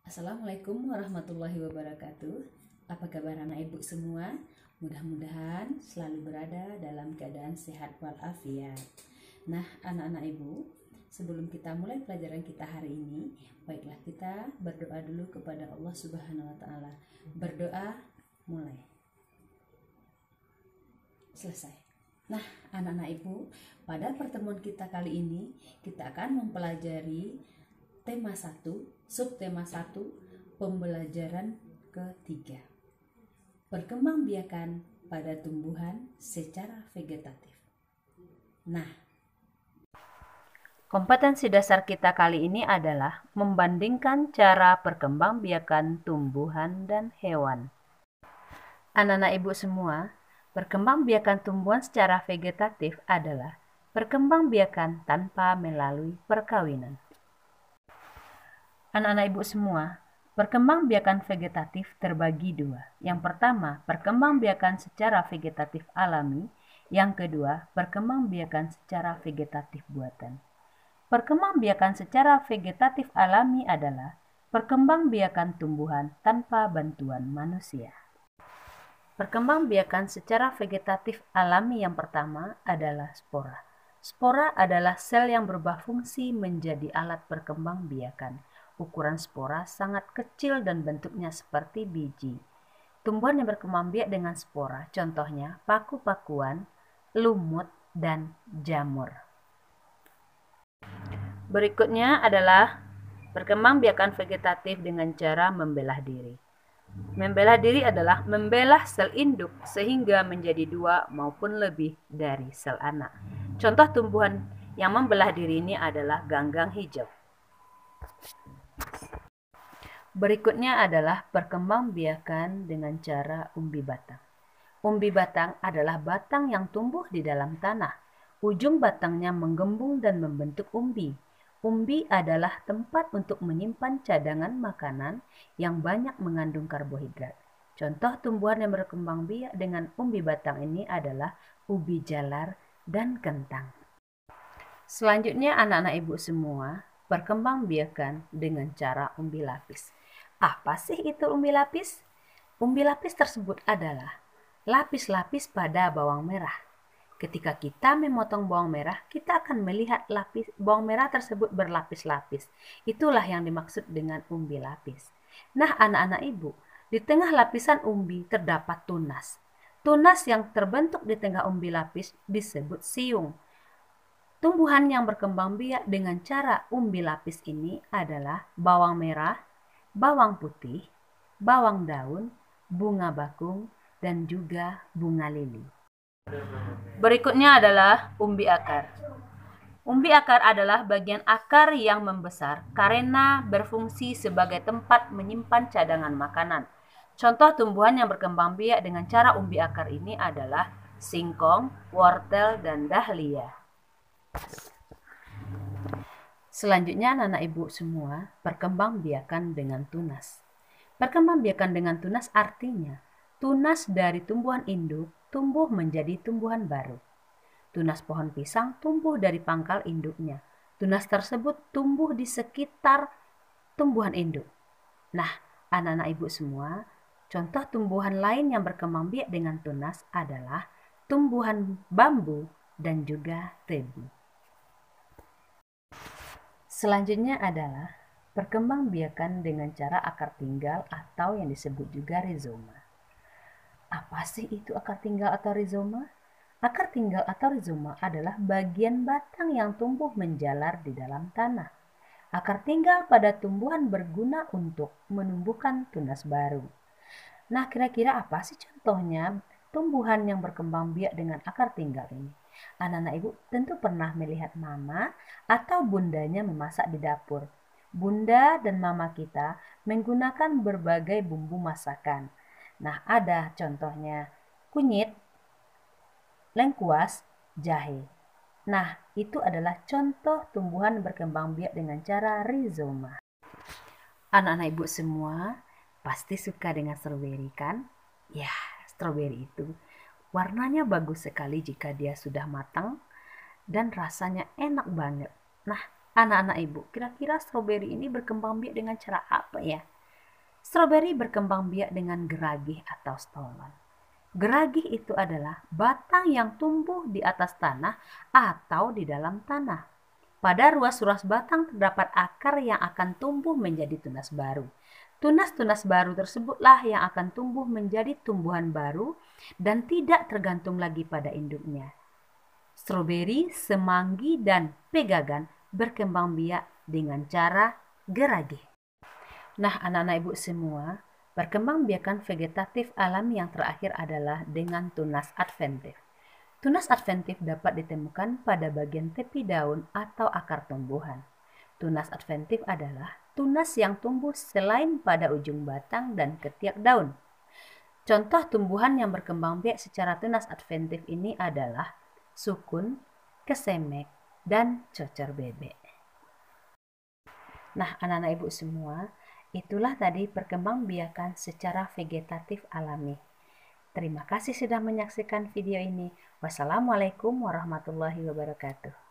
Assalamualaikum warahmatullahi wabarakatuh. Apa kabar anak ibu semua? Mudah-mudahan selalu berada dalam keadaan sehat walafiat. Nah, anak-anak ibu, sebelum kita mulai pelajaran kita hari ini, baiklah kita berdoa dulu kepada Allah Subhanahu wa taala. Berdoa mulai. Selesai. Nah, anak-anak ibu, pada pertemuan kita kali ini kita akan mempelajari tema 1, subtema 1, pembelajaran ketiga. Perkembangbiakan pada tumbuhan secara vegetatif. Nah, kompetensi dasar kita kali ini adalah membandingkan cara perkembangbiakan tumbuhan dan hewan. Anak-anak ibu semua, perkembangbiakan tumbuhan secara vegetatif adalah perkembangbiakan tanpa melalui perkawinan. Anak-anak ibu semua, perkembangbiakan vegetatif terbagi dua. Yang pertama, perkembangbiakan secara vegetatif alami. Yang kedua, perkembangbiakan secara vegetatif buatan. Perkembangbiakan secara vegetatif alami adalah perkembangbiakan tumbuhan tanpa bantuan manusia. Perkembangbiakan secara vegetatif alami yang pertama adalah spora. Spora adalah sel yang berubah fungsi menjadi alat perkembangbiakan. Ukuran spora sangat kecil dan bentuknya seperti biji. Tumbuhan yang berkembang biak dengan spora, contohnya paku-pakuan, lumut, dan jamur. Berikutnya adalah perkembangbiakan vegetatif dengan cara membelah diri. Membelah diri adalah membelah sel induk sehingga menjadi dua maupun lebih dari sel anak. Contoh tumbuhan yang membelah diri ini adalah ganggang hijau. Berikutnya adalah perkembangbiakan dengan cara umbi batang. Umbi batang adalah batang yang tumbuh di dalam tanah. Ujung batangnya menggembung dan membentuk umbi. Umbi adalah tempat untuk menyimpan cadangan makanan yang banyak mengandung karbohidrat. Contoh tumbuhan yang berkembang biak dengan umbi batang ini adalah ubi jalar dan kentang. Selanjutnya anak-anak ibu semua, perkembangbiakan dengan cara umbi lapis. Apa sih itu umbi lapis? Umbi lapis tersebut adalah lapis-lapis pada bawang merah. Ketika kita memotong bawang merah, kita akan melihat bawang merah tersebut berlapis-lapis. Itulah yang dimaksud dengan umbi lapis. Nah, anak-anak ibu, di tengah lapisan umbi terdapat tunas. Tunas yang terbentuk di tengah umbi lapis disebut siung. Tumbuhan yang berkembang biak dengan cara umbi lapis ini adalah bawang merah, bawang putih, bawang daun, bunga bakung, dan juga bunga lili. Berikutnya adalah umbi akar. Umbi akar adalah bagian akar yang membesar karena berfungsi sebagai tempat menyimpan cadangan makanan. Contoh tumbuhan yang berkembang biak dengan cara umbi akar ini adalah singkong, wortel, dan dahlia. Selanjutnya anak-anak ibu semua, perkembangbiakan dengan tunas. Perkembangbiakan dengan tunas artinya tunas dari tumbuhan induk tumbuh menjadi tumbuhan baru. Tunas pohon pisang tumbuh dari pangkal induknya. Tunas tersebut tumbuh di sekitar tumbuhan induk. Nah, anak-anak ibu semua, contoh tumbuhan lain yang berkembang biak dengan tunas adalah tumbuhan bambu dan juga tebu. Selanjutnya adalah perkembangbiakan dengan cara akar tinggal atau yang disebut juga rizoma. Apa sih itu akar tinggal atau rizoma? Akar tinggal atau rizoma adalah bagian batang yang tumbuh menjalar di dalam tanah. Akar tinggal pada tumbuhan berguna untuk menumbuhkan tunas baru. Nah, kira-kira apa sih contohnya tumbuhan yang berkembang biak dengan akar tinggal ini? Anak-anak ibu tentu pernah melihat mama atau bundanya memasak di dapur. Bunda dan mama kita menggunakan berbagai bumbu masakan. Nah, ada contohnya kunyit, lengkuas, jahe. Nah, itu adalah contoh tumbuhan berkembang biak dengan cara rizoma. Anak-anak ibu semua pasti suka dengan stroberi kan? Ya, stroberi itu warnanya bagus sekali jika dia sudah matang dan rasanya enak banget. Nah, anak-anak ibu, kira-kira stroberi ini berkembang biak dengan cara apa ya? Stroberi berkembang biak dengan geragih atau stolon. Geragih itu adalah batang yang tumbuh di atas tanah atau di dalam tanah. Pada ruas-ruas batang terdapat akar yang akan tumbuh menjadi tunas baru. Tunas-tunas baru tersebutlah yang akan tumbuh menjadi tumbuhan baru dan tidak tergantung lagi pada induknya. Stroberi, semanggi, dan pegagan berkembang biak dengan cara geragih. Nah, anak-anak ibu semua, perkembangbiakan vegetatif alami yang terakhir adalah dengan tunas adventif. Tunas adventif dapat ditemukan pada bagian tepi daun atau akar tumbuhan. Tunas adventif adalah tunas yang tumbuh selain pada ujung batang dan ketiak daun. Contoh tumbuhan yang berkembang biak secara tunas adventif ini adalah sukun, kesemek, dan cocor bebek. Nah, anak-anak ibu semua, itulah tadi perkembangbiakan secara vegetatif alami. Terima kasih sudah menyaksikan video ini. Wassalamualaikum warahmatullahi wabarakatuh.